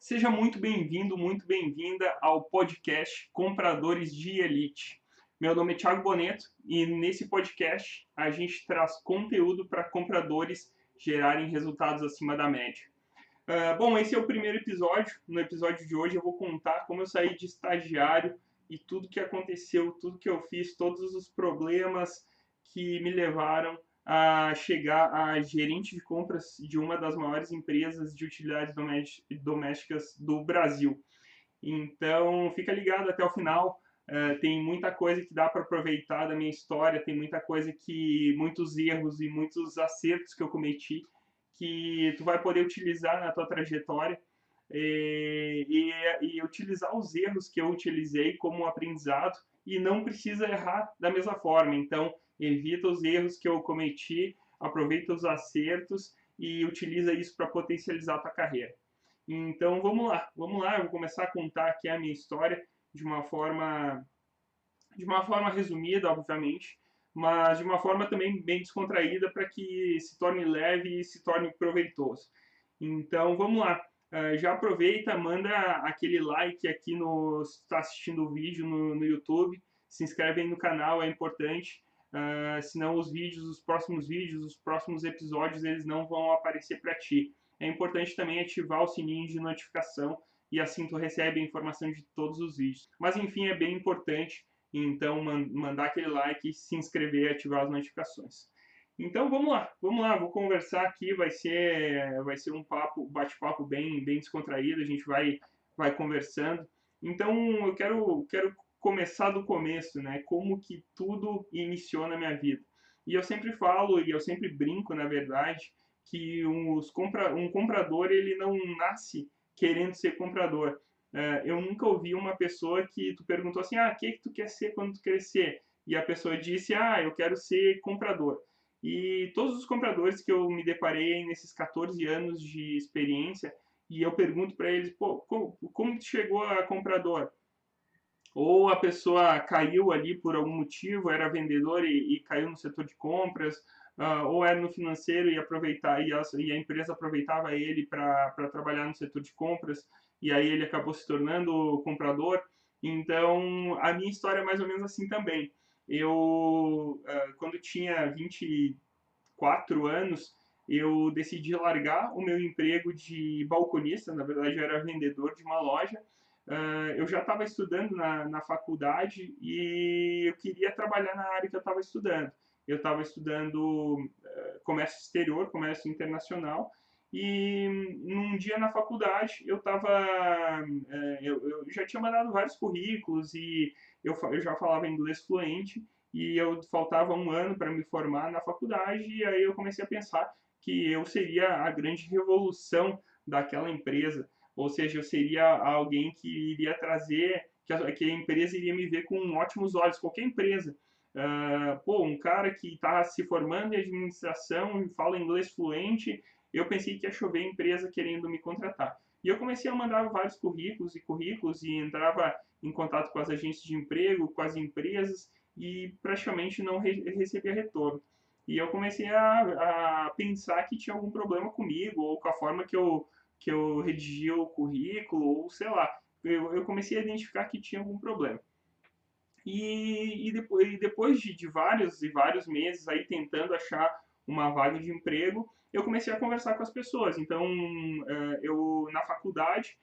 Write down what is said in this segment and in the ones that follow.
Seja muito bem-vindo, muito bem-vinda ao podcast Compradores de Elite. Meu nome é Thiago Boneto e nesse podcast a gente traz conteúdo para compradores gerarem resultados acima da média. Bom, esse é o primeiro episódio. No episódio de hoje eu vou contar como eu saí de estagiário e tudo que aconteceu, tudo que eu fiz, todos os problemas que me levaram a chegar a gerente de compras de uma das maiores empresas de utilidades domésticas do Brasil. Então, fica ligado até o final. Tem muita coisa que dá para aproveitar da minha história, tem muita coisa que, muitos erros e muitos acertos que eu cometi que tu vai poder utilizar na tua trajetória e utilizar os erros que eu utilizei como aprendizado e não precisa errar da mesma forma. Então, evita os erros que eu cometi, aproveita os acertos e utiliza isso para potencializar a tua carreira. Então, vamos lá, eu vou começar a contar aqui a minha história de uma forma resumida, obviamente, mas de uma forma também bem descontraída para que se torne leve e se torne proveitoso. Então, vamos lá. Já aproveita, manda aquele like aqui no se está assistindo o vídeo no YouTube, se inscreve aí no canal, é importante. Senão os próximos episódios, eles não vão aparecer para ti. É importante também ativar o sininho de notificação e assim tu recebe a informação de todos os vídeos. Mas enfim, é bem importante, então mandar aquele like, se inscrever e ativar as notificações. Então vamos lá, vou conversar aqui, vai ser um bate-papo bem descontraído, a gente vai conversando. Então eu quero começar do começo, né? Como que tudo iniciou na minha vida. E eu sempre falo, e eu sempre brinco, na verdade, que um comprador ele não nasce querendo ser comprador. Eu nunca ouvi uma pessoa que tu perguntou assim, o que tu quer ser quando tu crescer? E a pessoa disse, eu quero ser comprador. E todos os compradores que eu me deparei nesses 14 anos de experiência, e eu pergunto para eles, pô, como tu chegou a comprador? Ou a pessoa caiu ali por algum motivo, era vendedor e caiu no setor de compras, ou era no financeiro e a empresa aproveitava ele para trabalhar no setor de compras, e aí ele acabou se tornando comprador. Então, a minha história é mais ou menos assim também. Eu, quando tinha 24 anos, eu decidi largar o meu emprego de balconista, na verdade eu era vendedor de uma loja. Eu já estava estudando na faculdade e eu queria trabalhar na área que eu estava estudando. Eu estava estudando comércio exterior, comércio internacional, e num dia na faculdade eu já tinha mandado vários currículos e eu já falava inglês fluente e eu faltava um ano para me formar na faculdade e aí eu comecei a pensar que eu seria a grande revolução daquela empresa, ou seja, eu seria alguém que iria trazer, que a empresa iria me ver com ótimos olhos, qualquer empresa. Um cara que está se formando em administração, fala inglês fluente, eu pensei que ia chover empresa querendo me contratar. E eu comecei a mandar vários currículos e entrava em contato com as agências de emprego, com as empresas e praticamente não recebia retorno. E eu comecei a pensar que tinha algum problema comigo ou com a forma que eu redigia o currículo, ou sei lá, eu comecei a identificar que tinha algum problema. Depois de vários e vários meses aí tentando achar uma vaga de emprego, eu comecei a conversar com as pessoas. Então, eu na faculdade,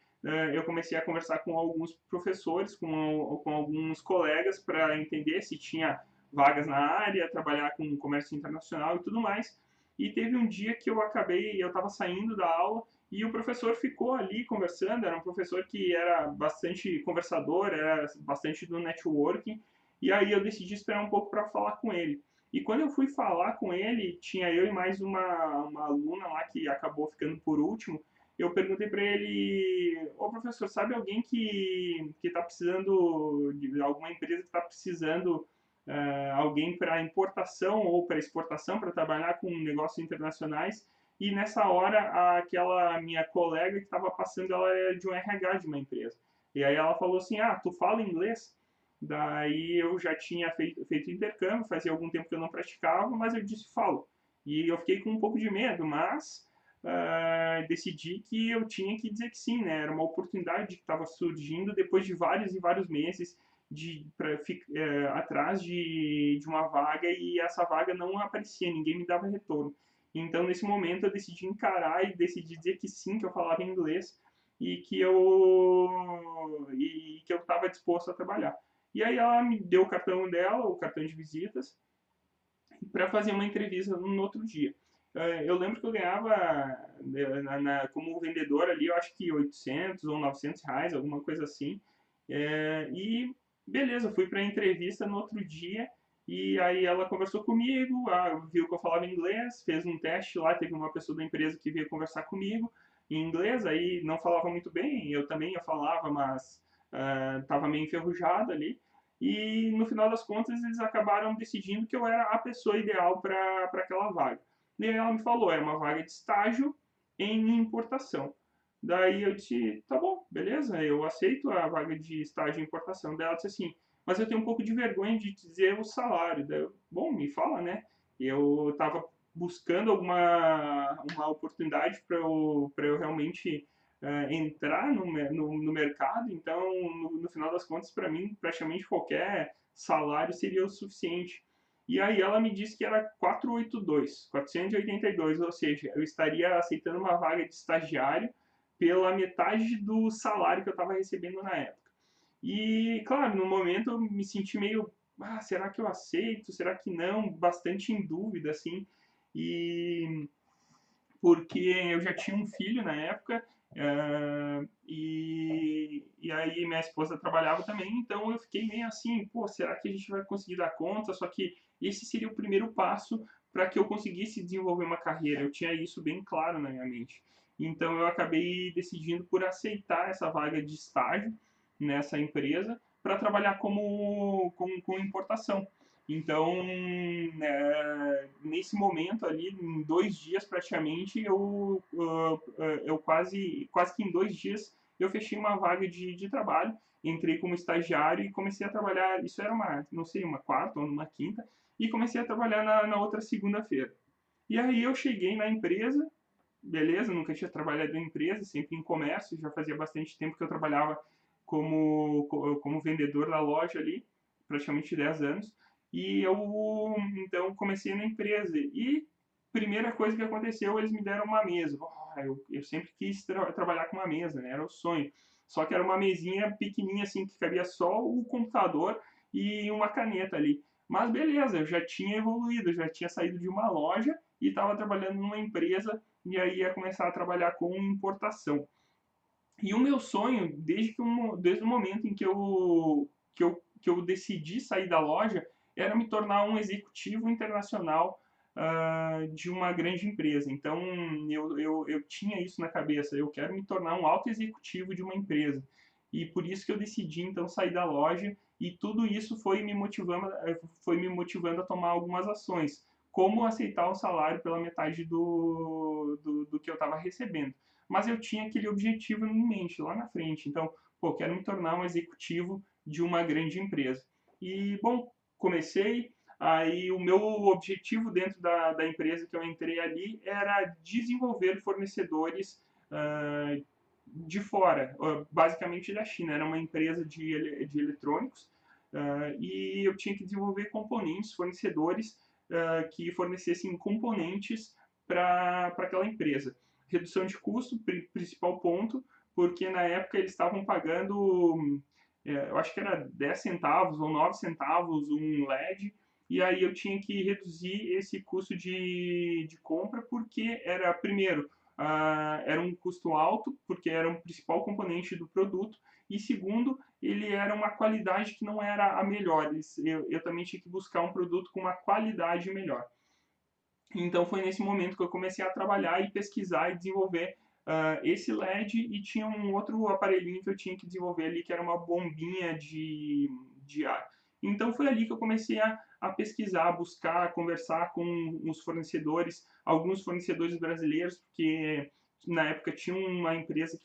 eu comecei a conversar com alguns professores, com alguns colegas para entender se tinha vagas na área, trabalhar com comércio internacional e tudo mais. E teve um dia que eu estava saindo da aula e o professor ficou ali conversando, era um professor que era bastante conversador, era bastante do networking, e aí eu decidi esperar um pouco para falar com ele. E quando eu fui falar com ele, tinha eu e mais uma aluna lá que acabou ficando por último, eu perguntei para ele, ô professor, sabe alguém que está precisando, de alguma empresa que está precisando alguém para importação ou para exportação, para trabalhar com negócios internacionais. E nessa hora, aquela minha colega que estava passando, ela era de um RH de uma empresa. E aí ela falou assim, tu fala inglês? Daí eu já tinha feito intercâmbio, fazia algum tempo que eu não praticava, mas eu disse, falo. E eu fiquei com um pouco de medo, mas decidi que eu tinha que dizer que sim, né? Era uma oportunidade que estava surgindo depois de vários e vários meses atrás de uma vaga, e essa vaga não aparecia, ninguém me dava retorno. Então, nesse momento, eu decidi encarar e decidi dizer que sim, que eu falava inglês e que eu estava disposto a trabalhar. E aí ela me deu o cartão dela, o cartão de visitas, para fazer uma entrevista no outro dia. Eu lembro que eu ganhava como vendedor ali, eu acho que 800 ou 900 reais, alguma coisa assim. E beleza, fui para a entrevista no outro dia, e aí ela conversou comigo, viu que eu falava inglês, fez um teste lá, teve uma pessoa da empresa que veio conversar comigo em inglês, aí não falava muito bem, eu também eu falava, mas estava meio enferrujado ali. E no final das contas eles acabaram decidindo que eu era a pessoa ideal para aquela vaga. E aí ela me falou, era uma vaga de estágio em importação. Daí eu disse, tá bom, beleza, eu aceito a vaga de estágio em importação. Daí ela disse assim, mas eu tenho um pouco de vergonha de dizer o salário. Daí eu, bom, me fala, né? Eu estava buscando uma oportunidade para eu realmente entrar no mercado, então no final das contas, para mim, praticamente qualquer salário seria o suficiente. E aí ela me disse que era 482, ou seja, eu estaria aceitando uma vaga de estagiário pela metade do salário que eu estava recebendo na época. E, claro, no momento eu me senti meio, será que eu aceito? Será que não? Bastante em dúvida, assim. E porque eu já tinha um filho na época, e aí minha esposa trabalhava também, então eu fiquei meio assim, pô, será que a gente vai conseguir dar conta? Só que esse seria o primeiro passo para que eu conseguisse desenvolver uma carreira, eu tinha isso bem claro na minha mente. Então eu acabei decidindo por aceitar essa vaga de estágio nessa empresa para trabalhar com importação. Então, nesse momento ali, em 2 dias praticamente, eu quase que em 2 dias eu fechei uma vaga de trabalho, entrei como estagiário e comecei a trabalhar. Isso era não sei, uma quarta ou uma quinta, e comecei a trabalhar na outra segunda-feira. E aí eu cheguei na empresa, beleza, nunca tinha trabalhado em empresa, sempre em comércio, já fazia bastante tempo que eu trabalhava como vendedor da loja ali, praticamente 10 anos. E eu, então, comecei na empresa. E primeira coisa que aconteceu, eles me deram uma mesa. Eu sempre quis trabalhar com uma mesa, né? Era o sonho. Só que era uma mesinha pequenininha, assim, que cabia só o computador e uma caneta ali. Mas beleza, eu já tinha evoluído, já tinha saído de uma loja e estava trabalhando numa empresa, e aí ia começar a trabalhar com importação. E o meu sonho, desde o momento em que eu decidi sair da loja, era me tornar um executivo internacional de uma grande empresa. Então, eu tinha isso na cabeça, eu quero me tornar um alto executivo de uma empresa. E por isso que eu decidi, então, sair da loja, e tudo isso foi me motivando a tomar algumas ações, como aceitar o salário pela metade do que eu estava recebendo. Mas eu tinha aquele objetivo em mente lá na frente. Então, pô, quero me tornar um executivo de uma grande empresa. E, bom, comecei. Aí, o meu objetivo dentro da empresa que eu entrei ali era desenvolver fornecedores de fora, basicamente da China. Era uma empresa de eletrônicos, e eu tinha que desenvolver componentes, fornecedores que fornecessem componentes para aquela empresa. Redução de custo, principal ponto, porque na época eles estavam pagando, eu acho que era 10 centavos ou 9 centavos um LED, e aí eu tinha que reduzir esse custo de compra, porque era, primeiro, era um custo alto, porque era um principal componente do produto, e segundo, ele era uma qualidade que não era a melhor. Eu também tinha que buscar um produto com uma qualidade melhor. Então foi nesse momento que eu comecei a trabalhar e pesquisar e desenvolver esse LED, e tinha um outro aparelhinho que eu tinha que desenvolver ali, que era uma bombinha de ar. Então foi ali que eu comecei a pesquisar, a buscar, a conversar com os fornecedores, alguns fornecedores brasileiros, porque na época tinha uma empresa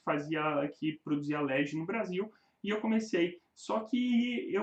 que produzia LED no Brasil, e eu comecei. Só que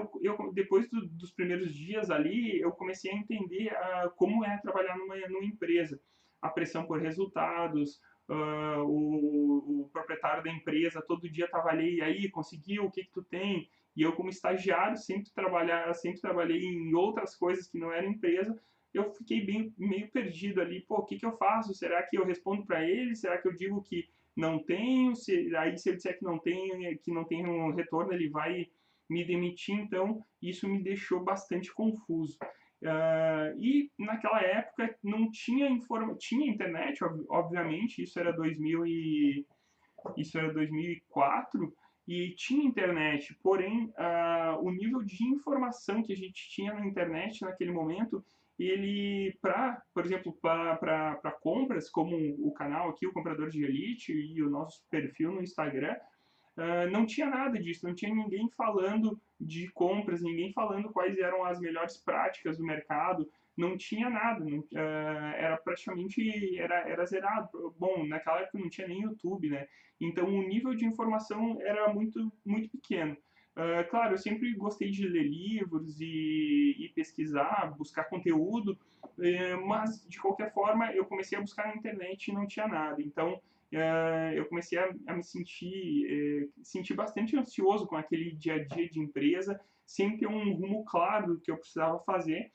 depois dos primeiros dias ali, eu comecei a entender como é trabalhar numa empresa. A pressão por resultados, o proprietário da empresa todo dia estava ali, e aí, conseguiu, o que tu tem? E eu, como estagiário, sempre trabalhei em outras coisas que não eram empresa, eu fiquei meio perdido ali, pô, o que eu faço? Será que eu respondo para ele? Será que eu digo que não tenho? Aí se eu disser que não tenho um retorno, ele vai me demitir, então isso me deixou bastante confuso. E naquela época não tinha tinha internet, obviamente, isso era 2004 e tinha internet, porém o nível de informação que a gente tinha na internet naquele momento, ele, por exemplo, para compras, como o canal aqui, o Comprador de Elite e o nosso perfil no Instagram, não tinha nada disso, não tinha ninguém falando de compras, ninguém falando quais eram as melhores práticas do mercado, não tinha nada, era praticamente era zerado. Bom, naquela época não tinha nem YouTube, né? Então o nível de informação era muito pequeno. Claro, eu sempre gostei de ler livros e pesquisar, buscar conteúdo, mas de qualquer forma eu comecei a buscar na internet e não tinha nada. Então eu comecei a me sentir bastante ansioso com aquele dia a dia de empresa, sem ter um rumo claro do que eu precisava fazer,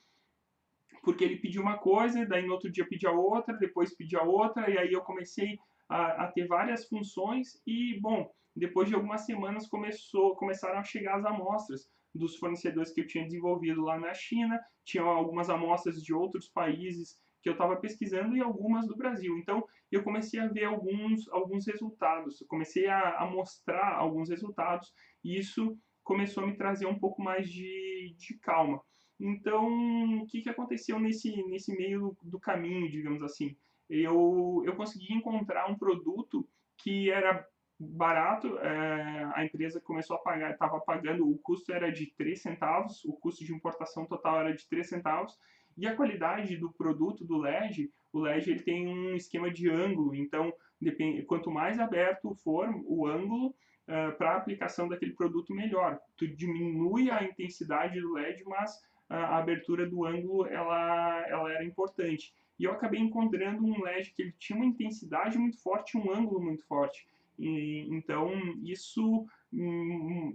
porque ele pediu uma coisa, daí no outro dia pedia outra, depois pedia outra, e aí eu comecei a ter várias funções e, bom, depois de algumas semanas começaram a chegar as amostras dos fornecedores que eu tinha desenvolvido lá na China, tinham algumas amostras de outros países que eu estava pesquisando e algumas do Brasil. Então, eu comecei a ver alguns resultados, eu comecei a mostrar alguns resultados e isso começou a me trazer um pouco mais de calma. Então, o que aconteceu nesse meio do caminho, digamos assim? Eu consegui encontrar um produto que era barato, a empresa começou a pagar, estava pagando, o custo era de 3 centavos, o custo de importação total era de 3 centavos, e a qualidade do produto do LED, o LED ele tem um esquema de ângulo, então quanto mais aberto for o ângulo, para a aplicação daquele produto, melhor. Tu diminui a intensidade do LED, mas a abertura do ângulo ela era importante. E eu acabei encontrando um LED que ele tinha uma intensidade muito forte e um ângulo muito forte. Então,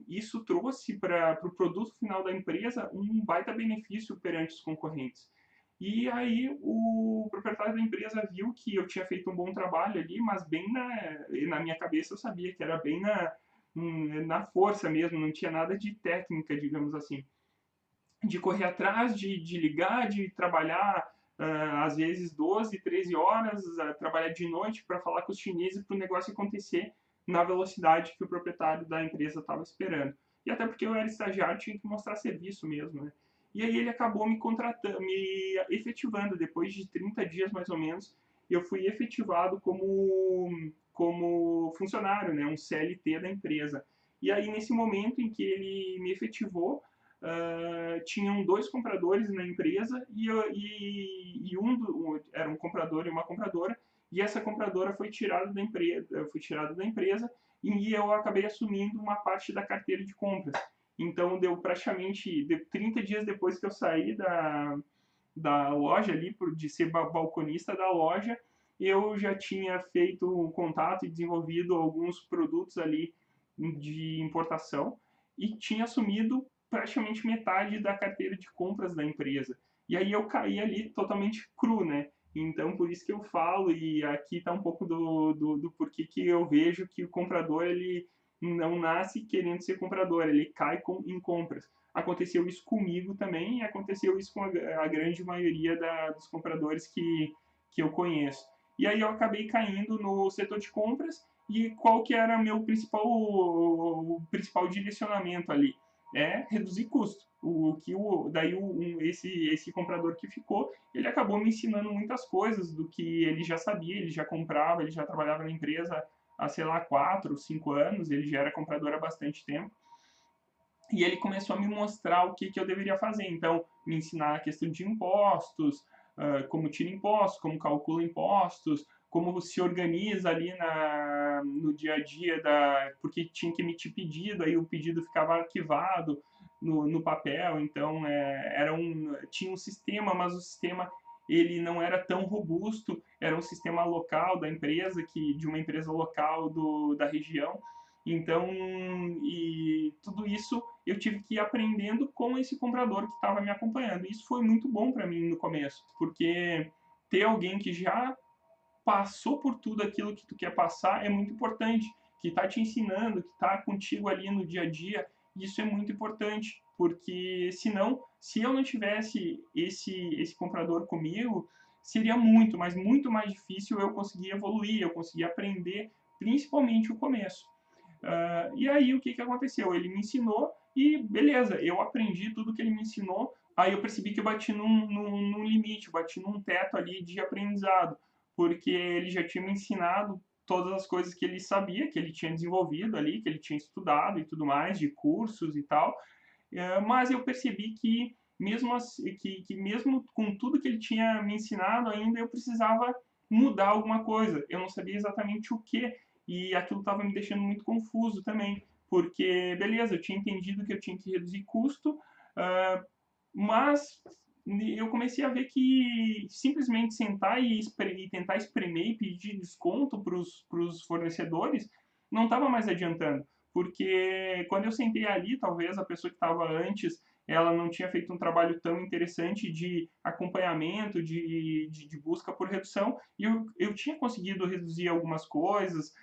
isso trouxe para o produto final da empresa um baita benefício perante os concorrentes. E aí o proprietário da empresa viu que eu tinha feito um bom trabalho ali, mas bem na minha cabeça eu sabia que era bem na força mesmo, não tinha nada de técnica, digamos assim, de correr atrás, de ligar, de trabalhar às vezes 12, 13 horas, trabalhar de noite para falar com os chineses para o negócio acontecer na velocidade que o proprietário da empresa estava esperando. E até porque eu era estagiário, tinha que mostrar serviço mesmo, né? E aí ele acabou me contratando, me efetivando, depois de 30 dias mais ou menos, eu fui efetivado como funcionário, né, um CLT da empresa. E aí, nesse momento em que ele me efetivou, tinham dois compradores na empresa era um comprador e uma compradora, e essa compradora foi tirada da empresa e eu acabei assumindo uma parte da carteira de compras. Então deu praticamente 30 dias depois que eu saí da loja ali, de ser balconista da loja, eu já tinha feito um contato e desenvolvido alguns produtos ali de importação e tinha assumido praticamente metade da carteira de compras da empresa. E aí eu caí ali totalmente cru, né? Então, por isso que eu falo, e aqui está um pouco do porquê que eu vejo que o comprador, ele não nasce querendo ser comprador, ele cai em compras. Aconteceu isso comigo também, e aconteceu isso com a grande maioria dos compradores que eu conheço. E aí eu acabei caindo no setor de compras, e qual que era o principal direcionamento ali? É reduzir custo. Esse comprador que ficou, ele acabou me ensinando muitas coisas do que ele já sabia, ele já comprava, ele já trabalhava na empresa há, sei lá, 4, 5 anos, ele já era comprador há bastante tempo. E ele começou a me mostrar o que eu deveria fazer. Então, me ensinar a questão de impostos, como tira impostos, como calcula impostos, como se organiza ali no dia a dia, porque tinha que emitir pedido, aí o pedido ficava arquivado no papel, então tinha um sistema, mas o sistema ele não era tão robusto, era um sistema local da empresa, de uma empresa local da região. Então, e tudo isso eu tive que ir aprendendo com esse comprador que estava me acompanhando. Isso foi muito bom para mim no começo, porque ter alguém que já passou por tudo aquilo que tu quer passar é muito importante, que está te ensinando, que está contigo ali no dia a dia, isso é muito importante, porque senão, se eu não tivesse esse comprador comigo, seria muito, mas muito mais difícil eu conseguir evoluir, eu conseguir aprender, principalmente o começo. E aí o que, que aconteceu? Ele me ensinou e beleza, eu aprendi tudo que ele me ensinou. Aí eu percebi que eu bati num limite, eu bati num teto ali de aprendizado, porque ele já tinha me ensinado todas as coisas que ele sabia, que ele tinha desenvolvido ali, que ele tinha estudado e tudo mais, de cursos e tal. Mas eu percebi que mesmo, que mesmo com tudo que ele tinha me ensinado, ainda eu precisava mudar alguma coisa. Eu não sabia exatamente o que, e aquilo estava me deixando muito confuso também, porque, beleza, eu tinha entendido que eu tinha que reduzir custo, mas eu comecei a ver que simplesmente sentar e tentar espremer e pedir desconto para os fornecedores não estava mais adiantando, porque quando eu sentei ali, talvez a pessoa que estava antes ela não tinha feito um trabalho tão interessante de acompanhamento, de busca por redução, e eu tinha conseguido reduzir algumas coisas,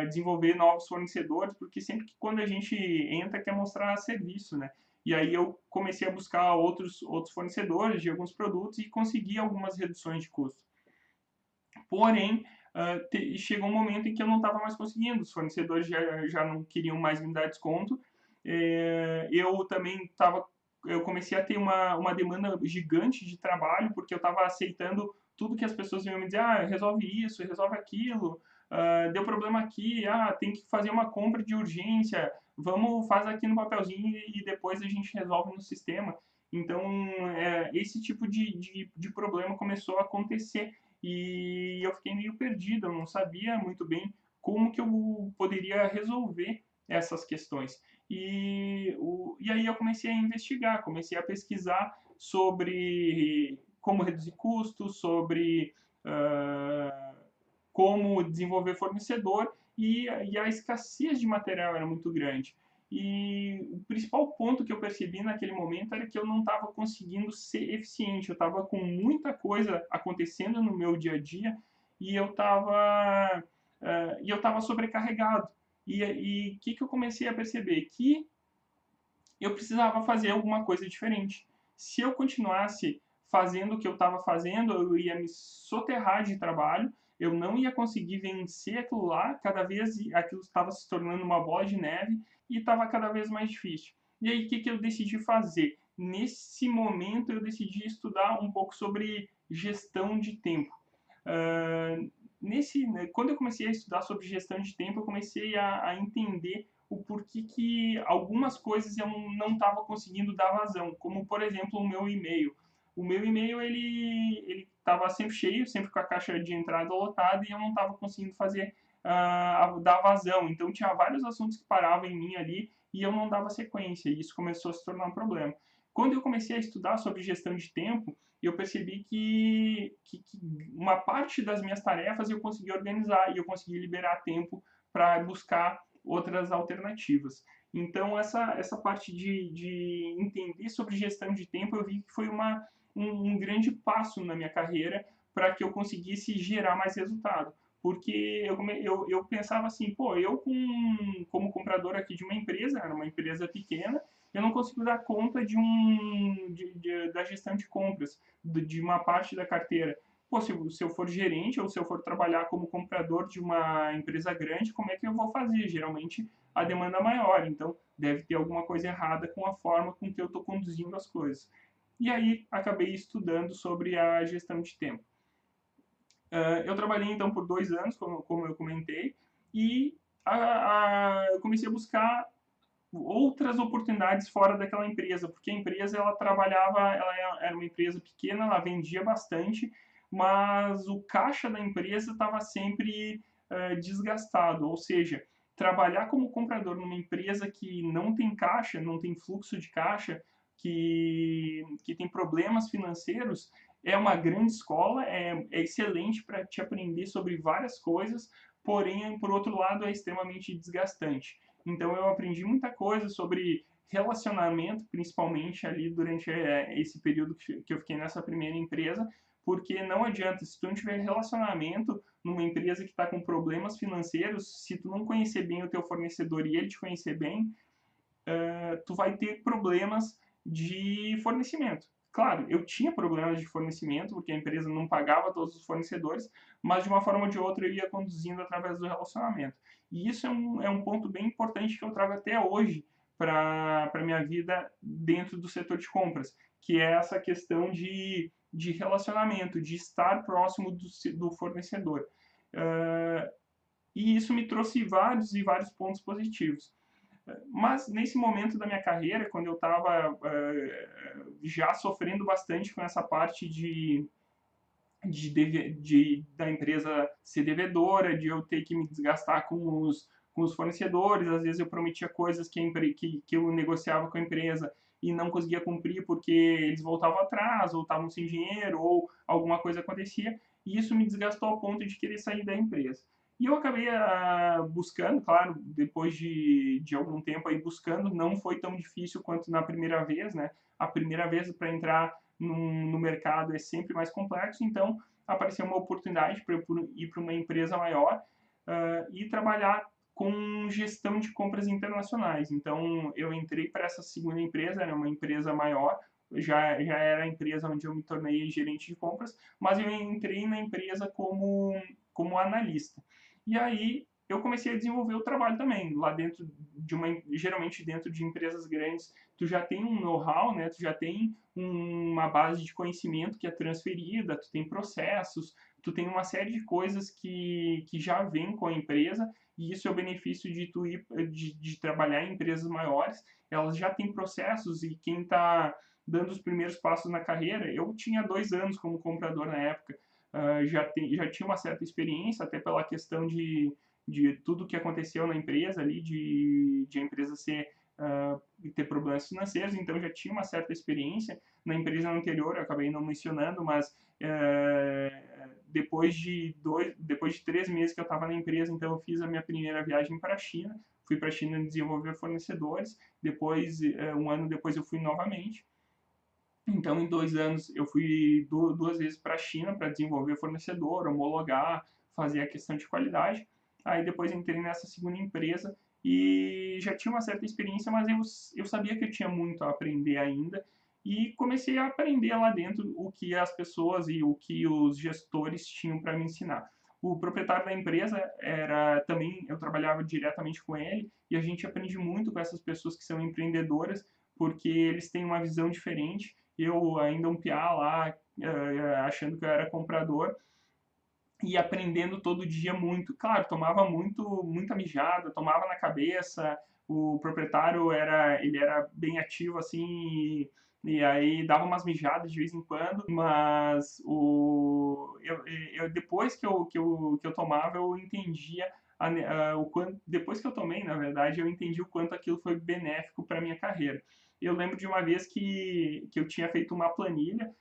desenvolver novos fornecedores, porque sempre que quando a gente entra quer mostrar serviço, né? E aí eu comecei a buscar outros fornecedores de alguns produtos e consegui algumas reduções de custo. Porém, chegou um momento em que eu não estava mais conseguindo, os fornecedores já não queriam mais me dar desconto. Eu também eu comecei a ter uma demanda gigante de trabalho, porque eu estava aceitando tudo que as pessoas iam me dizer, resolve isso, resolve aquilo, deu problema aqui, tem que fazer uma compra de urgência, vamos, faz aqui no papelzinho e depois a gente resolve no sistema. Então, esse tipo de problema começou a acontecer e eu fiquei meio perdido, eu não sabia muito bem como que eu poderia resolver essas questões. E aí eu comecei a investigar, comecei a pesquisar sobre como reduzir custos, sobre como desenvolver fornecedor, e a escassez de material era muito grande. E o principal ponto que eu percebi naquele momento era que eu não estava conseguindo ser eficiente, eu estava com muita coisa acontecendo no meu dia a dia e eu estava sobrecarregado. E o que eu comecei a perceber? Que eu precisava fazer alguma coisa diferente. Se eu continuasse fazendo o que eu estava fazendo, eu ia me soterrar de trabalho, eu não ia conseguir vencer aquilo lá, cada vez aquilo estava se tornando uma bola de neve e estava cada vez mais difícil. E aí, o que eu decidi fazer? Nesse momento, eu decidi estudar um pouco sobre gestão de tempo. Quando eu comecei a estudar sobre gestão de tempo, eu comecei a entender o porquê que algumas coisas eu não estava conseguindo dar vazão, como por exemplo o meu e-mail. O meu e-mail ele estava sempre cheio, sempre com a caixa de entrada lotada e eu não estava conseguindo fazer dar vazão. Então tinha vários assuntos que paravam em mim ali e eu não dava sequência e isso começou a se tornar um problema. Quando eu comecei a estudar sobre gestão de tempo, eu percebi que uma parte das minhas tarefas eu consegui organizar e eu consegui liberar tempo para buscar outras alternativas. Então, essa parte de entender sobre gestão de tempo, eu vi que foi um grande passo na minha carreira para que eu conseguisse gerar mais resultado. Porque eu pensava assim, pô, como comprador aqui de uma empresa, era uma empresa pequena, eu não consigo dar conta da gestão de compras, de uma parte da carteira. Pô, se eu for gerente ou se eu for trabalhar como comprador de uma empresa grande, como é que eu vou fazer? Geralmente a demanda é maior, então deve ter alguma coisa errada com a forma com que eu estou conduzindo as coisas. E aí acabei estudando sobre a gestão de tempo. Eu trabalhei então por 2 anos, como eu comentei, e eu comecei a buscar outras oportunidades fora daquela empresa, porque a empresa ela trabalhava, ela era uma empresa pequena, ela vendia bastante, mas o caixa da empresa estava sempre desgastado, ou seja, trabalhar como comprador numa empresa que não tem caixa, não tem fluxo de caixa, que tem problemas financeiros, é uma grande escola, é excelente para te aprender sobre várias coisas, porém, por outro lado, é extremamente desgastante. Então, eu aprendi muita coisa sobre relacionamento, principalmente ali durante esse período que eu fiquei nessa primeira empresa, porque não adianta, se tu não tiver relacionamento numa empresa que está com problemas financeiros, se tu não conhecer bem o teu fornecedor e ele te conhecer bem, tu vai ter problemas de fornecimento. Claro, eu tinha problemas de fornecimento, porque a empresa não pagava todos os fornecedores, mas de uma forma ou de outra eu ia conduzindo através do relacionamento. E isso é um ponto bem importante que eu trago até hoje para a minha vida dentro do setor de compras, que é essa questão de relacionamento, de estar próximo do fornecedor. Uh, e isso me trouxe vários e vários pontos positivos. Mas nesse momento da minha carreira, quando eu estava já sofrendo bastante com essa parte da empresa ser devedora, de eu ter que me desgastar com os fornecedores, às vezes eu prometia coisas que eu negociava com a empresa e não conseguia cumprir porque eles voltavam atrás, ou estavam sem dinheiro, ou alguma coisa acontecia, e isso me desgastou ao ponto de querer sair da empresa. E eu acabei buscando, claro, depois de algum tempo aí buscando, não foi tão difícil quanto na primeira vez, né? A primeira vez para entrar no mercado é sempre mais complexo, então apareceu uma oportunidade para ir para uma empresa maior e trabalhar com gestão de compras internacionais. Então eu entrei para essa segunda empresa, era uma empresa maior, já era a empresa onde eu me tornei gerente de compras, mas eu entrei na empresa como analista. E aí eu comecei a desenvolver o trabalho também, lá dentro geralmente dentro de empresas grandes, tu já tem um know-how, né? Tu já tem uma base de conhecimento que é transferida, tu tem processos, tu tem uma série de coisas que já vem com a empresa, e isso é o benefício de tu ir de trabalhar em empresas maiores, elas já têm processos, e quem está dando os primeiros passos na carreira, eu tinha 2 anos como comprador na época, já tinha uma certa experiência, até pela questão de tudo que aconteceu na empresa ali, de a empresa ter problemas financeiros, então já tinha uma certa experiência. Na empresa anterior, eu acabei não mencionando, mas depois de 3 meses que eu estava na empresa, então eu fiz a minha primeira viagem para a China, fui para a China desenvolver fornecedores, depois, um ano depois eu fui novamente. Então, em 2 anos, eu fui 2 vezes para a China para desenvolver fornecedor, homologar, fazer a questão de qualidade. Aí depois entrei nessa segunda empresa e já tinha uma certa experiência, mas eu sabia que eu tinha muito a aprender ainda e comecei a aprender lá dentro o que as pessoas e o que os gestores tinham para me ensinar. O proprietário da empresa era também, eu trabalhava diretamente com ele e a gente aprende muito com essas pessoas que são empreendedoras, porque eles têm uma visão diferente. Eu ainda um piá lá, achando que eu era comprador, e aprendendo todo dia muito. Claro, tomava muita mijada, tomava na cabeça. O proprietário ele era bem ativo assim, e aí dava umas mijadas de vez em quando, mas depois que eu tomava, eu entendia o quanto, depois que eu tomei, na verdade, eu entendi o quanto aquilo foi benéfico para minha carreira. Eu lembro de uma vez que eu tinha feito uma planilha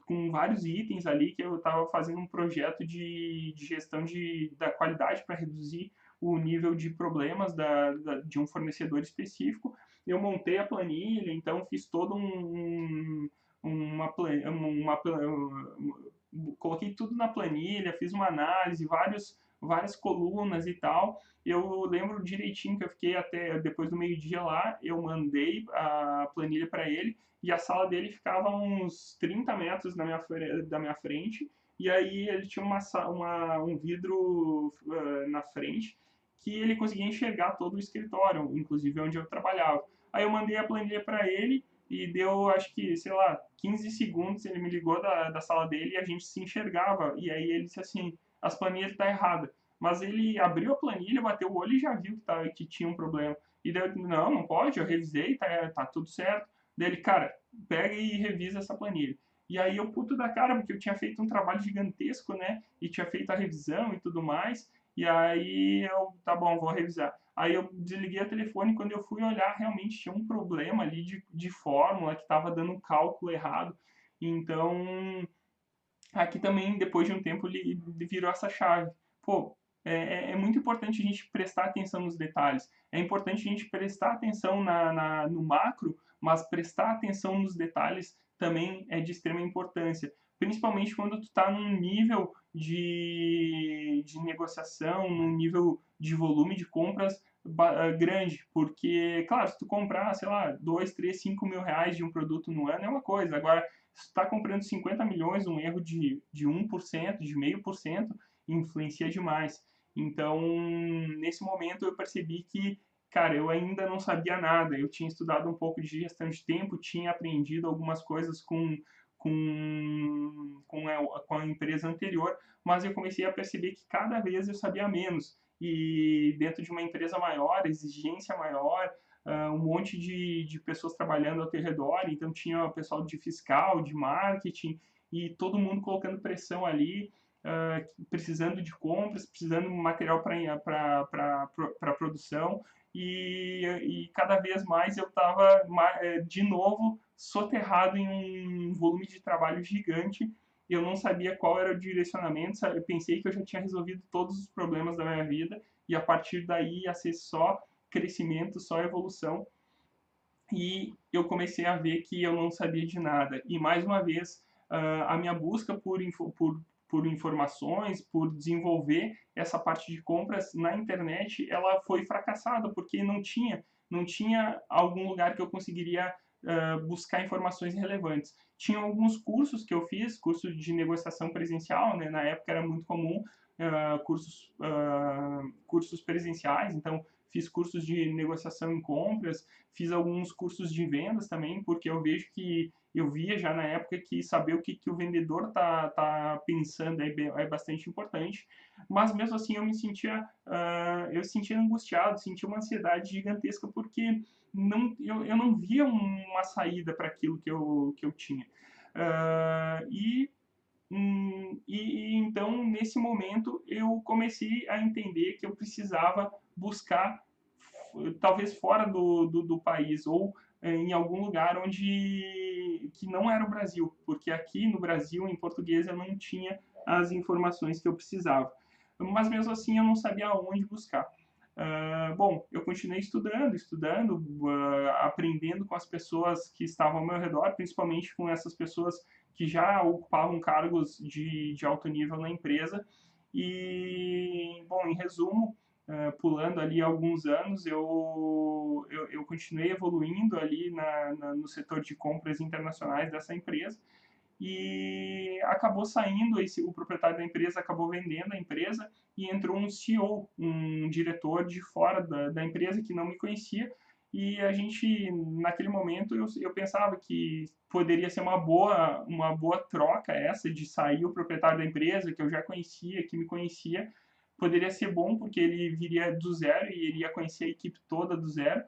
com vários itens ali, que eu estava fazendo um projeto de gestão da qualidade para reduzir o nível de problemas de um fornecedor específico. Eu montei a planilha, então fiz todo coloquei tudo na planilha, fiz uma análise, várias colunas e tal. Eu lembro direitinho que eu fiquei até depois do meio-dia lá, eu mandei a planilha para ele, e a sala dele ficava uns 30 metros da minha frente, e aí ele tinha um vidro na frente, que ele conseguia enxergar todo o escritório, inclusive onde eu trabalhava. Aí eu mandei a planilha para ele, e deu, acho que, sei lá, 15 segundos, ele me ligou da sala dele e a gente se enxergava. E aí ele disse assim, as planilhas estão erradas. Mas ele abriu a planilha, bateu o olho e já viu que tinha um problema. E daí eu disse, não pode, eu revisei, tá tudo certo. Daí ele, cara, pega e revisa essa planilha. E aí eu puto da cara, porque eu tinha feito um trabalho gigantesco, né? E tinha feito a revisão e tudo mais. E aí tá bom, vou revisar. Aí eu desliguei o telefone e quando eu fui olhar, realmente tinha um problema ali de fórmula, que estava dando um cálculo errado. Então, aqui também, depois de um tempo, ele virou essa chave. Pô, é muito importante a gente prestar atenção nos detalhes. É importante a gente prestar atenção no macro, mas prestar atenção nos detalhes também é de extrema importância. Principalmente quando tu está num nível de negociação, num nível de volume de compras grande, porque, claro, se tu comprar, sei lá, 2, 3, 5 mil reais de um produto no ano é uma coisa, agora está comprando 50 milhões, um erro de 1%, de 0,5%, influencia demais. Então, nesse momento eu percebi que, cara, eu ainda não sabia nada. Eu tinha estudado um pouco de gestão de tempo, tinha aprendido algumas coisas com a empresa anterior, mas eu comecei a perceber que cada vez eu sabia menos. E dentro de uma empresa maior, exigência maior, um monte de pessoas trabalhando ao teu redor, então tinha o pessoal de fiscal, de marketing, e todo mundo colocando pressão ali, precisando de compras, precisando de material para produção, e cada vez mais eu estava de novo soterrado em um volume de trabalho gigante. Eu não sabia qual era o direcionamento, eu pensei que eu já tinha resolvido todos os problemas da minha vida, e a partir daí ia ser só crescimento, só evolução. E eu comecei a ver que eu não sabia de nada. E mais uma vez, a minha busca por informações, por desenvolver essa parte de compras na internet, ela foi fracassada, porque não tinha algum lugar que eu conseguiria buscar informações relevantes. Tinha alguns cursos que eu fiz, curso de negociação presencial, né? Na época era muito comum cursos presenciais, então fiz cursos de negociação em compras, fiz alguns cursos de vendas também, porque eu via já na época que saber o que o vendedor tá pensando é bastante importante, mas mesmo assim eu sentia angustiado, sentia uma ansiedade gigantesca, porque eu não via uma saída para aquilo que eu tinha. E então, nesse momento, eu comecei a entender que eu precisava buscar, talvez fora do país, ou em algum lugar que não era o Brasil, porque aqui no Brasil, em português, eu não tinha as informações que eu precisava. Mas mesmo assim, eu não sabia aonde buscar. Bom, eu continuei estudando, aprendendo com as pessoas que estavam ao meu redor, principalmente com essas pessoas que já ocupavam cargos de alto nível na empresa. E, bom, em resumo, pulando ali alguns anos, eu continuei evoluindo ali no setor de compras internacionais dessa empresa, e acabou saindo, o proprietário da empresa acabou vendendo a empresa, e entrou um CEO, um diretor de fora da empresa que não me conhecia, e a gente, naquele momento, eu pensava que poderia ser uma boa troca essa, de sair o proprietário da empresa, que eu já conhecia, que me conhecia, poderia ser bom, porque ele viria do zero e ele ia conhecer a equipe toda do zero,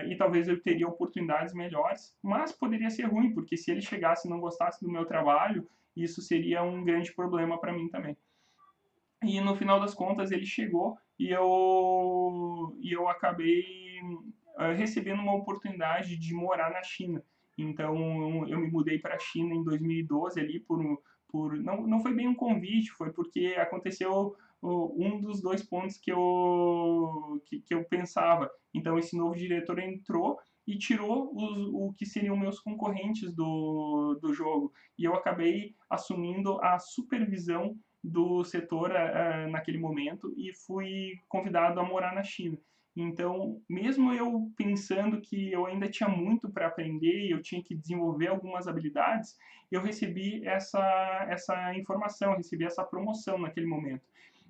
e talvez eu teria oportunidades melhores, mas poderia ser ruim, porque se ele chegasse e não gostasse do meu trabalho, isso seria um grande problema para mim também. E no final das contas ele chegou, e eu acabei recebendo uma oportunidade de morar na China. Então eu me mudei para a China em 2012 ali não foi bem um convite, foi porque aconteceu um dos dois pontos que eu pensava. Então esse novo diretor entrou e tirou o que seriam meus concorrentes do jogo, e eu acabei assumindo a supervisão do setor naquele momento, e fui convidado a morar na China. Então, mesmo eu pensando que eu ainda tinha muito para aprender e eu tinha que desenvolver algumas habilidades, eu recebi essa informação, recebi essa promoção naquele momento.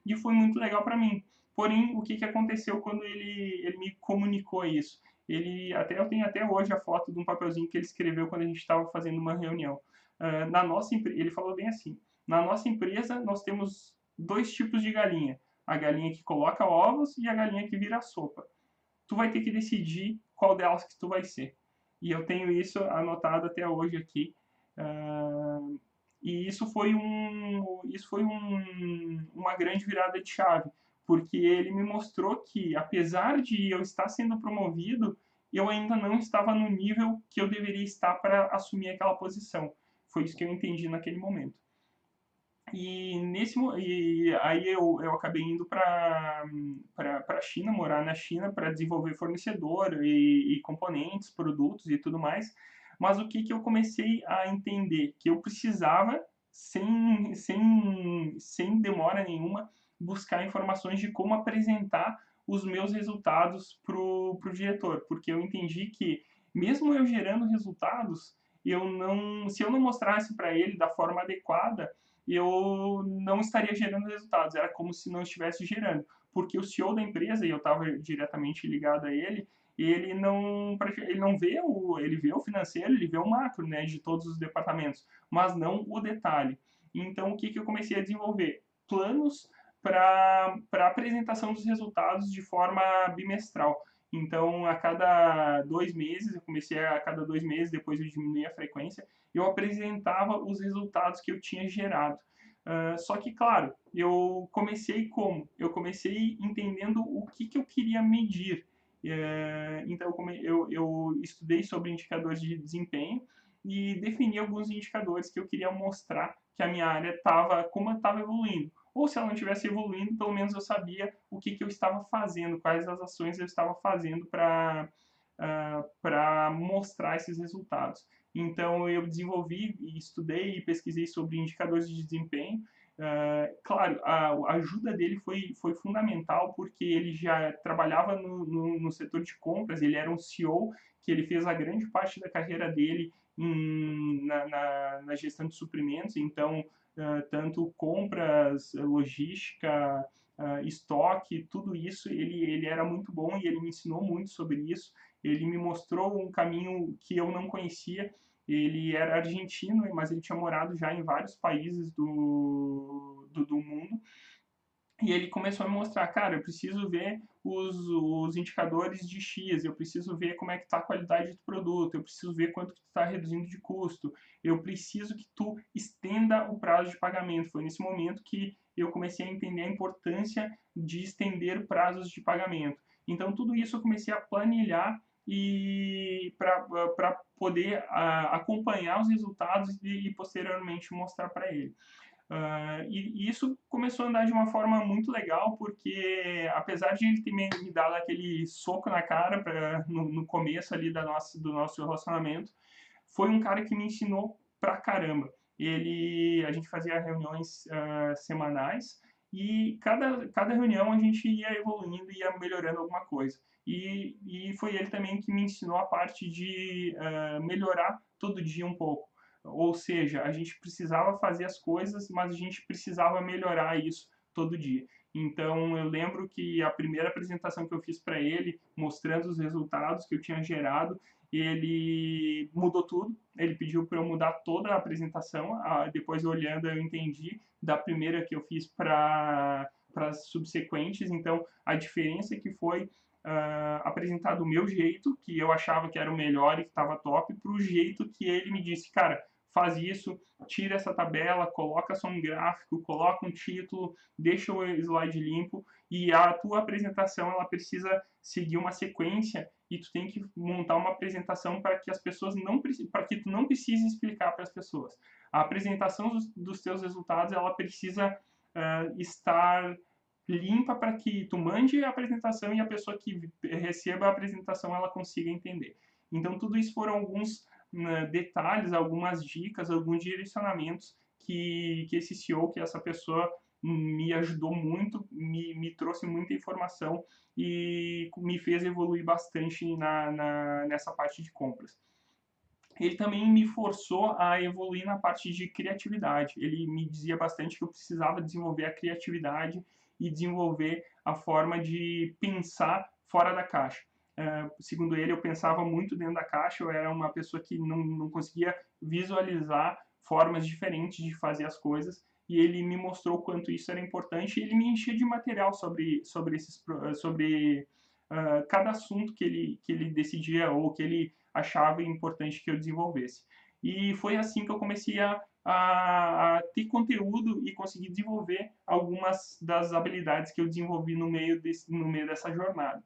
E foi muito legal para mim. Porém, o que aconteceu quando ele me comunicou isso? Eu tenho até hoje a foto de um papelzinho que ele escreveu quando a gente estava fazendo uma reunião. Ele falou bem assim: na nossa empresa, nós temos dois tipos de galinha: a galinha que coloca ovos e a galinha que vira sopa. Tu vai ter que decidir qual delas que tu vai ser. E eu tenho isso anotado até hoje aqui. E uma grande virada de chave, porque ele me mostrou que, apesar de eu estar sendo promovido, eu ainda não estava no nível que eu deveria estar para assumir aquela posição. Foi isso que eu entendi naquele momento. E aí eu acabei indo para a China, morar na China para desenvolver fornecedor e componentes, produtos e tudo mais. Mas o que eu comecei a entender? Que eu precisava, sem demora nenhuma, buscar informações de como apresentar os meus resultados pro diretor, porque eu entendi que mesmo eu gerando resultados, se eu não mostrasse para ele da forma adequada, eu não estaria gerando resultados, era como se não estivesse gerando, porque o CEO da empresa, e eu estava diretamente ligado a ele, ele vê o financeiro, ele vê o macro, né, de todos os departamentos, mas não o detalhe. Então, o que eu comecei a desenvolver? Planos para apresentação dos resultados de forma bimestral. Então, a cada 2 meses, eu comecei a cada 2 meses, depois eu diminuí a frequência, eu apresentava os resultados que eu tinha gerado. Só que, claro, eu comecei como? Eu comecei entendendo o que eu queria medir. Então, eu estudei sobre indicadores de desempenho e defini alguns indicadores que eu queria mostrar que a minha área estava, como estava evoluindo. Ou se ela não estivesse evoluindo, pelo menos eu sabia o que eu estava fazendo, quais as ações eu estava fazendo para mostrar esses resultados. Então, eu desenvolvi, estudei e pesquisei sobre indicadores de desempenho. Claro, a ajuda dele foi fundamental, porque ele já trabalhava no setor de compras, ele era um CEO, que ele fez a grande parte da carreira dele na gestão de suprimentos, então, tanto compras, logística, estoque, tudo isso, ele era muito bom e ele me ensinou muito sobre isso. Ele me mostrou um caminho que eu não conhecia. Ele era argentino, mas ele tinha morado já em vários países do mundo. E ele começou a me mostrar, cara, eu preciso ver os indicadores de X, eu preciso ver como é que está a qualidade do produto, eu preciso ver quanto que tu está reduzindo de custo, eu preciso que tu estenda o prazo de pagamento. Foi nesse momento que eu comecei a entender a importância de estender prazos de pagamento. Então, tudo isso eu comecei a planilhar e para poder acompanhar os resultados e posteriormente mostrar para ele. E isso começou a andar de uma forma muito legal, porque apesar de ele ter me dado aquele soco na cara no começo ali do nosso relacionamento, foi um cara que me ensinou pra caramba. A gente fazia reuniões semanais e cada reunião a gente ia evoluindo e ia melhorando alguma coisa. E foi ele também que me ensinou a parte de melhorar todo dia um pouco. Ou seja, a gente precisava fazer as coisas, mas a gente precisava melhorar isso todo dia. Então, eu lembro que a primeira apresentação que eu fiz para ele, mostrando os resultados que eu tinha gerado, ele mudou tudo. Ele pediu para eu mudar toda a apresentação. Depois, olhando, eu entendi da primeira que eu fiz para as subsequentes. Então, a diferença que foi apresentar do meu jeito, que eu achava que era o melhor e que estava top, para o jeito que ele me disse, cara, faz isso, tira essa tabela, coloca só um gráfico, coloca um título, deixa o slide limpo, e a tua apresentação ela precisa seguir uma sequência e tu tem que montar uma apresentação para que as pessoas para que tu não precise explicar para as pessoas. A apresentação dos teus resultados ela precisa estar limpa para que tu mande a apresentação e a pessoa que receba a apresentação ela consiga entender. Então tudo isso foram alguns detalhes, algumas dicas, alguns direcionamentos que esse CEO, que essa pessoa me ajudou muito, me trouxe muita informação e me fez evoluir bastante nessa parte de compras. Ele também me forçou a evoluir na parte de criatividade. Ele me dizia bastante que eu precisava desenvolver a criatividade e desenvolver a forma de pensar fora da caixa. Segundo ele, eu pensava muito dentro da caixa, eu era uma pessoa que não conseguia visualizar formas diferentes de fazer as coisas, e ele me mostrou o quanto isso era importante, e ele me enchia de material sobre cada assunto que ele decidia ou que ele achava importante que eu desenvolvesse. E foi assim que eu comecei a ter conteúdo e conseguir desenvolver algumas das habilidades que eu desenvolvi no meio dessa jornada.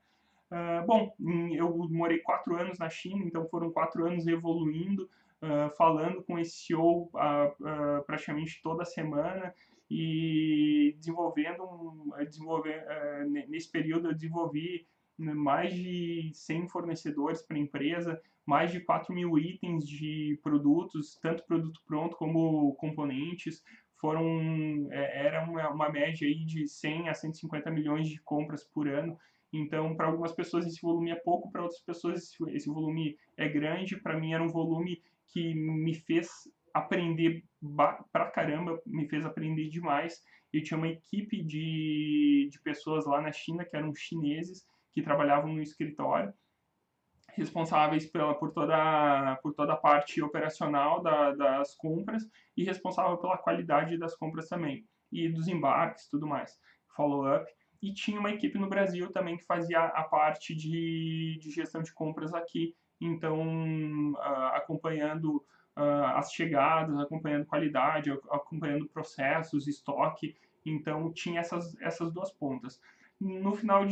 Bom, eu morei 4 anos na China, então foram 4 anos evoluindo, falando com esse CEO praticamente toda semana e nesse período eu desenvolvi mais de 100 fornecedores para a empresa, mais de 4.000 itens de produtos, tanto produto pronto como componentes. Era uma média aí de 100 a 150 milhões de compras por ano. Então, para algumas pessoas esse volume é pouco, para outras pessoas esse volume é grande. Para mim era um volume que me fez aprender pra caramba, me fez aprender demais. Eu tinha uma equipe de pessoas lá na China, que eram chineses, que trabalhavam no escritório, responsáveis por toda a parte operacional das compras e responsável pela qualidade das compras também, e dos embarques, tudo mais, follow-up. E tinha uma equipe no Brasil também que fazia a parte de gestão de compras aqui, então acompanhando as chegadas, acompanhando qualidade, acompanhando processos, estoque. Então tinha essas duas pontas. No final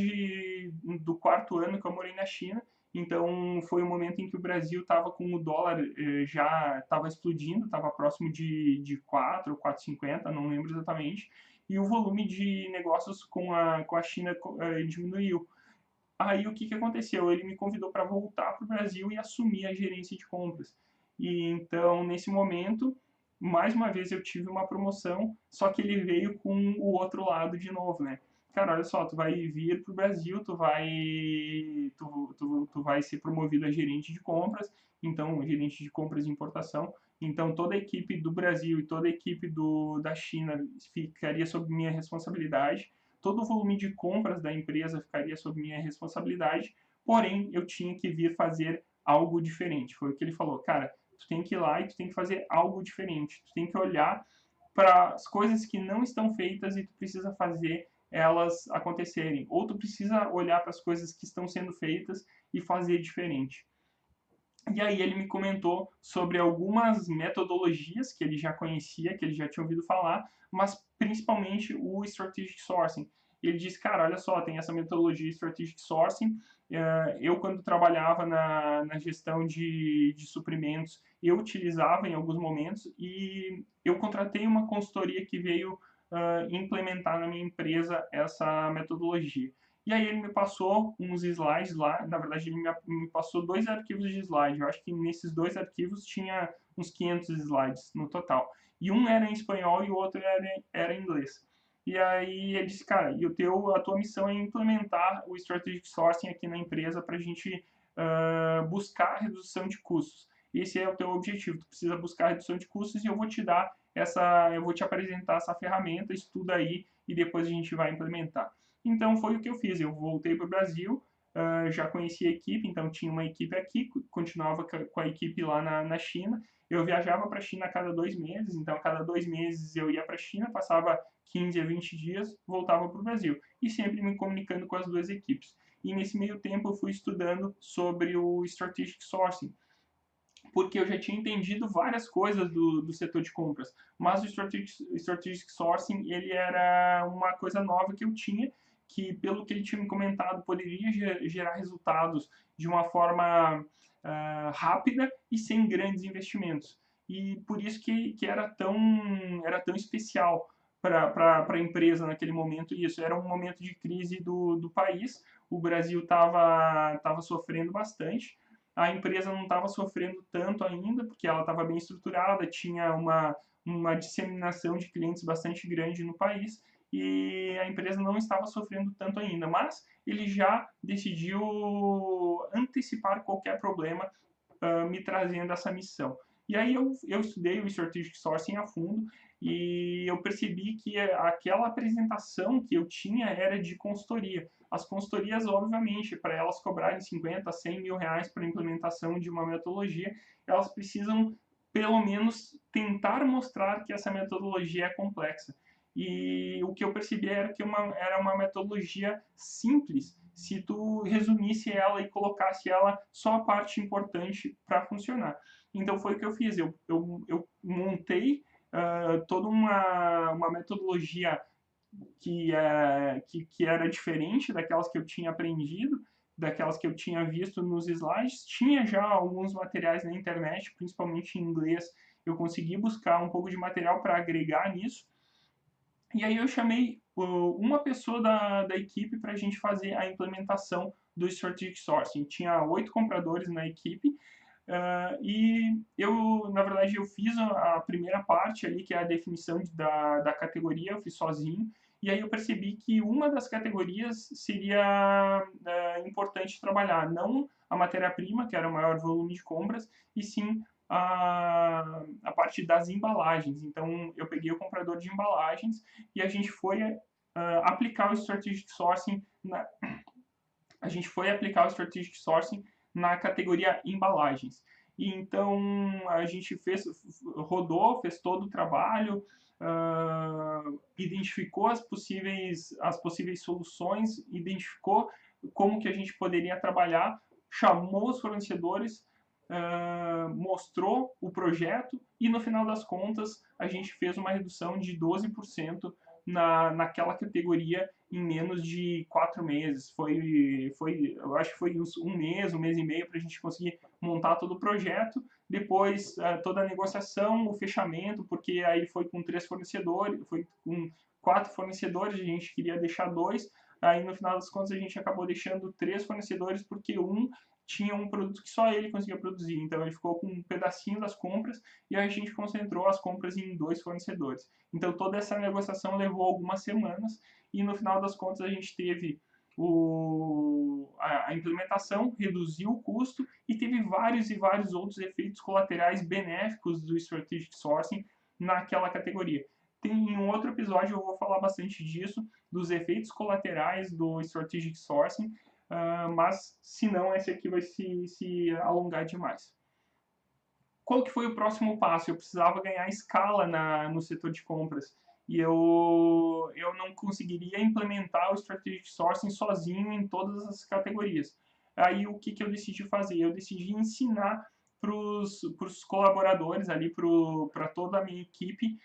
do quarto ano que eu morei na China, então foi um momento em que o Brasil estava com o dólar já estava explodindo, estava próximo de 4, 4,50, não lembro exatamente, e o volume de negócios com a China diminuiu. Aí o que aconteceu? Ele me convidou para voltar para o Brasil e assumir a gerência de compras. E então, nesse momento, mais uma vez eu tive uma promoção, só que ele veio com o outro lado de novo, né? Cara, olha só, tu vai vir para o Brasil, tu vai ser promovido a gerente de compras, então gerente de compras de importação. Então toda a equipe do Brasil e toda a equipe da China ficaria sob minha responsabilidade, todo o volume de compras da empresa ficaria sob minha responsabilidade, porém eu tinha que vir fazer algo diferente. Foi o que ele falou, cara, tu tem que ir lá e tu tem que fazer algo diferente, tu tem que olhar para as coisas que não estão feitas e tu precisa fazer elas acontecerem, ou tu precisa olhar para as coisas que estão sendo feitas e fazer diferente. E aí ele me comentou sobre algumas metodologias que ele já conhecia, que ele já tinha ouvido falar, mas principalmente o Strategic Sourcing. Ele disse, cara, olha só, tem essa metodologia Strategic Sourcing. Eu, quando trabalhava na gestão de suprimentos, eu utilizava em alguns momentos e eu contratei uma consultoria que veio implementar na minha empresa essa metodologia. E aí ele me passou uns slides lá, na verdade ele me passou 2 arquivos de slide, eu acho que nesses 2 arquivos tinha uns 500 slides no total. E um era em espanhol e o outro era em inglês. E aí ele disse, cara, a tua missão é implementar o Strategic Sourcing aqui na empresa para a gente buscar redução de custos. Esse é o teu objetivo, tu precisa buscar redução de custos e eu vou te apresentar essa ferramenta, estuda aí e depois a gente vai implementar. Então foi o que eu fiz, eu voltei para o Brasil, já conhecia a equipe, então tinha uma equipe aqui, continuava com a equipe lá na China, eu viajava para a China a cada 2 meses, então a cada 2 meses eu ia para a China, passava 15 a 20 dias, voltava para o Brasil, e sempre me comunicando com as duas equipes. E nesse meio tempo eu fui estudando sobre o Strategic Sourcing, porque eu já tinha entendido várias coisas do setor de compras, mas o Strategic Sourcing ele era uma coisa nova que eu tinha, que pelo que ele tinha me comentado poderia gerar resultados de uma forma rápida e sem grandes investimentos. E por isso que era tão especial para a empresa naquele momento. Isso era um momento de crise do país, o Brasil estava sofrendo bastante, a empresa não estava sofrendo tanto ainda, porque ela estava bem estruturada, tinha uma disseminação de clientes bastante grande no país, e a empresa não estava sofrendo tanto ainda, mas ele já decidiu antecipar qualquer problema, me trazendo essa missão. E aí eu estudei o Strategic Sourcing a fundo e eu percebi que aquela apresentação que eu tinha era de consultoria. As consultorias, obviamente, para elas cobrarem 50, 100 mil reais para a implementação de uma metodologia, elas precisam pelo menos tentar mostrar que essa metodologia é complexa. E o que eu percebi era que era uma metodologia simples, se tu resumisse ela e colocasse ela só a parte importante para funcionar. Então foi o que eu fiz, eu montei toda uma metodologia que era diferente daquelas que eu tinha aprendido, daquelas que eu tinha visto nos slides. Tinha já alguns materiais na internet, principalmente em inglês, eu consegui buscar um pouco de material para agregar nisso, E aí eu chamei uma pessoa da equipe para a gente fazer a implementação do Strategic Sourcing. Tinha 8 compradores na equipe, e eu, na verdade, eu fiz a primeira parte ali, que é a definição da categoria, eu fiz sozinho, e aí eu percebi que uma das categorias seria importante trabalhar, não a matéria-prima, que era o maior volume de compras, e sim a parte das embalagens. Então, eu peguei o comprador de embalagens e a gente foi aplicar o Strategic Sourcing a gente foi aplicar o Strategic Sourcing na categoria embalagens. E então a gente rodou, fez todo o trabalho, identificou as possíveis soluções, identificou como que a gente poderia trabalhar, chamou os fornecedores, mostrou o projeto e no final das contas a gente fez uma redução de 12% naquela categoria em menos de 4 meses. Eu acho que foi um mês e meio para a gente conseguir montar todo o projeto. Depois, toda a negociação, o fechamento, porque aí foi com 3 fornecedores, foi com 4 fornecedores, a gente queria deixar 2. Aí, no final das contas, a gente acabou deixando 3 fornecedores, porque um tinha um produto que só ele conseguia produzir. Então, ele ficou com um pedacinho das compras e a gente concentrou as compras em 2 fornecedores. Então, toda essa negociação levou algumas semanas e, no final das contas, a gente teve a implementação, reduziu o custo e teve vários e vários outros efeitos colaterais benéficos do Strategic Sourcing naquela categoria. Tem um outro episódio, eu vou falar bastante disso, dos efeitos colaterais do Strategic Sourcing, mas se não, esse aqui vai se alongar demais. Qual que foi o próximo passo? Eu precisava ganhar escala no setor de compras e eu não conseguiria implementar o Strategic Sourcing sozinho em todas as categorias. Aí o que eu decidi fazer? Eu decidi ensinar para os colaboradores ali, para toda a minha equipe,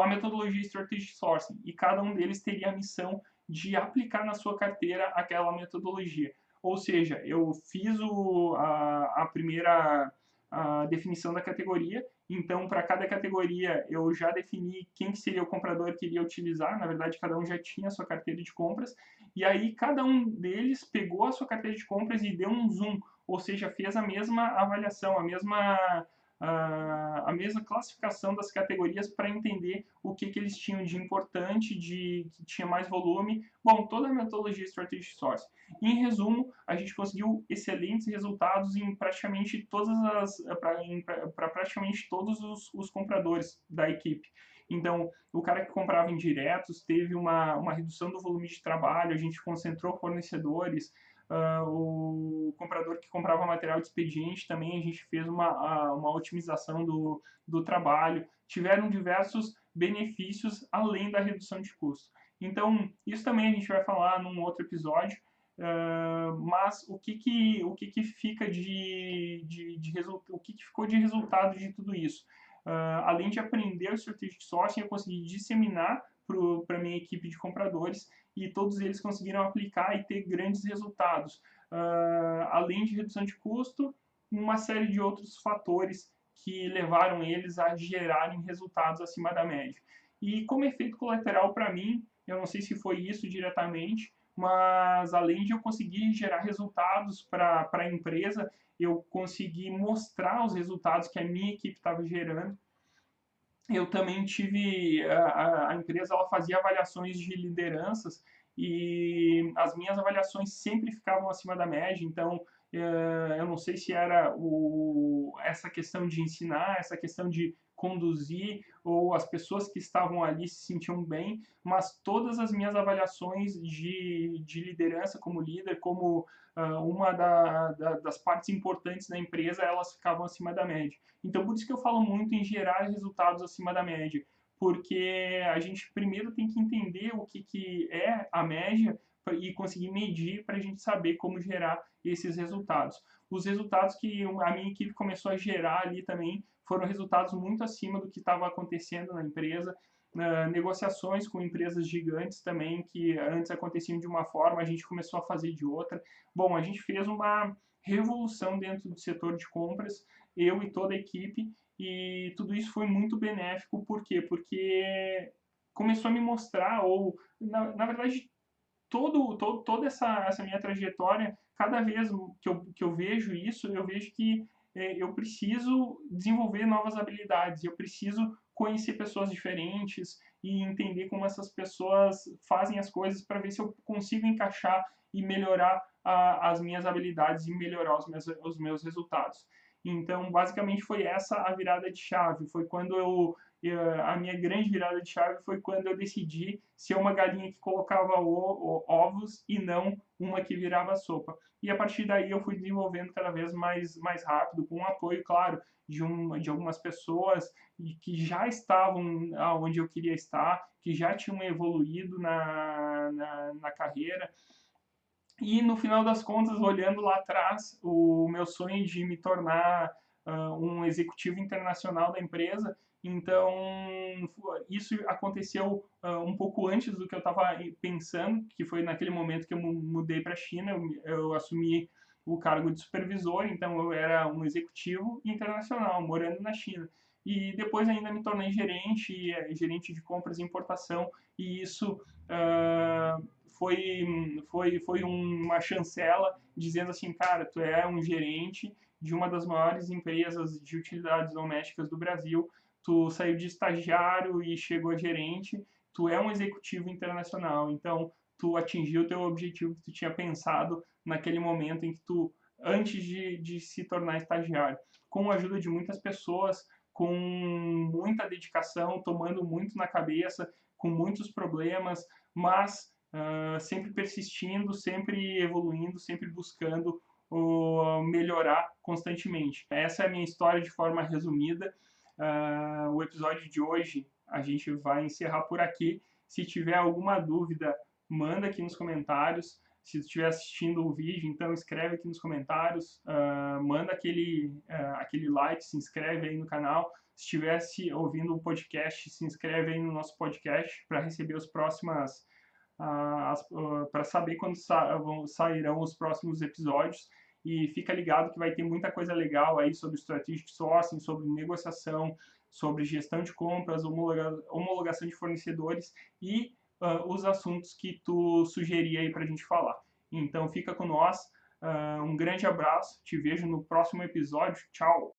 a metodologia Strategic Sourcing, e cada um deles teria a missão de aplicar na sua carteira aquela metodologia. Ou seja, eu fiz a primeira definição da categoria, então para cada categoria eu já defini quem que seria o comprador que iria utilizar, na verdade cada um já tinha a sua carteira de compras, e aí cada um deles pegou a sua carteira de compras e deu um zoom, ou seja, fez a mesma avaliação, a mesma classificação das categorias para entender o que eles tinham de importante, que tinha mais volume. Bom, toda a metodologia Strategic Source. Em resumo, a gente conseguiu excelentes resultados em praticamente para praticamente todos os compradores da equipe. Então, o cara que comprava em diretos teve uma redução do volume de trabalho, a gente concentrou fornecedores, o comprador que comprava material de expediente também, a gente fez uma otimização do trabalho. Tiveram diversos benefícios além da redução de custo. Então, isso também a gente vai falar num outro episódio, mas o que fica o que ficou de resultado de tudo isso? Além de aprender o Strategic Sourcing, eu consegui disseminar para a minha equipe de compradores e todos eles conseguiram aplicar e ter grandes resultados. Além de redução de custo, uma série de outros fatores que levaram eles a gerarem resultados acima da média. E como efeito colateral para mim, eu não sei se foi isso diretamente, mas além de eu conseguir gerar resultados para a empresa, eu consegui mostrar os resultados que a minha equipe estava gerando. Eu também tive a empresa, ela fazia avaliações de lideranças e as minhas avaliações sempre ficavam acima da média. Então eu não sei se era essa questão de ensinar, essa questão de conduzir, ou as pessoas que estavam ali se sentiam bem, mas todas as minhas avaliações de liderança como líder, como uma das partes importantes da empresa, elas ficavam acima da média. Então, por isso que eu falo muito em gerar resultados acima da média, porque a gente primeiro tem que entender o que é a média e conseguir medir para a gente saber como gerar esses resultados. Os resultados que a minha equipe começou a gerar ali também foram resultados muito acima do que estava acontecendo na empresa. Negociações com empresas gigantes também, que antes aconteciam de uma forma, a gente começou a fazer de outra. Bom, a gente fez uma revolução dentro do setor de compras, eu e toda a equipe, e tudo isso foi muito benéfico. Por quê? Porque começou a me mostrar, ou na verdade toda essa minha trajetória, cada vez que eu vejo isso, eu vejo que eu preciso desenvolver novas habilidades, eu preciso conhecer pessoas diferentes e entender como essas pessoas fazem as coisas para ver se eu consigo encaixar e melhorar as minhas habilidades e melhorar os meus resultados. Então, basicamente, foi essa a virada de chave. Foi quando a minha grande virada de chave foi quando eu decidi ser uma galinha que colocava ovos e não uma que virava sopa. E a partir daí eu fui desenvolvendo cada vez mais rápido, com o apoio, claro, de algumas pessoas que já estavam onde eu queria estar, que já tinham evoluído na carreira. E no final das contas, olhando lá atrás, o meu sonho de me tornar um executivo internacional da empresa, então isso aconteceu um pouco antes do que eu estava pensando, que foi naquele momento que eu mudei para a China, eu assumi o cargo de supervisor, então eu era um executivo internacional, morando na China. E depois ainda me tornei gerente de compras e importação, e isso foi uma chancela dizendo assim, cara, tu é um gerente de uma das maiores empresas de utilidades domésticas do Brasil, tu saiu de estagiário e chegou a gerente, tu é um executivo internacional, então tu atingiu o teu objetivo que tu tinha pensado naquele momento em que tu, antes de se tornar estagiário, com a ajuda de muitas pessoas, com muita dedicação, tomando muito na cabeça, com muitos problemas, mas sempre persistindo, sempre evoluindo, sempre buscando melhorar constantemente. Essa é a minha história de forma resumida. O episódio de hoje a gente vai encerrar por aqui. Se tiver alguma dúvida, manda aqui nos comentários. Se tu estiver assistindo o vídeo, então escreve aqui nos comentários, manda aquele like, se inscreve aí no canal. Se estivesse ouvindo o podcast, se inscreve aí no nosso podcast para receber os próximas para saber quando sairão os próximos episódios. E fica ligado que vai ter muita coisa legal aí sobre strategic sourcing, sobre negociação, sobre gestão de compras, homologação de fornecedores e os assuntos que tu sugeria aí para a gente falar. Então fica com nós, um grande abraço, te vejo no próximo episódio, tchau!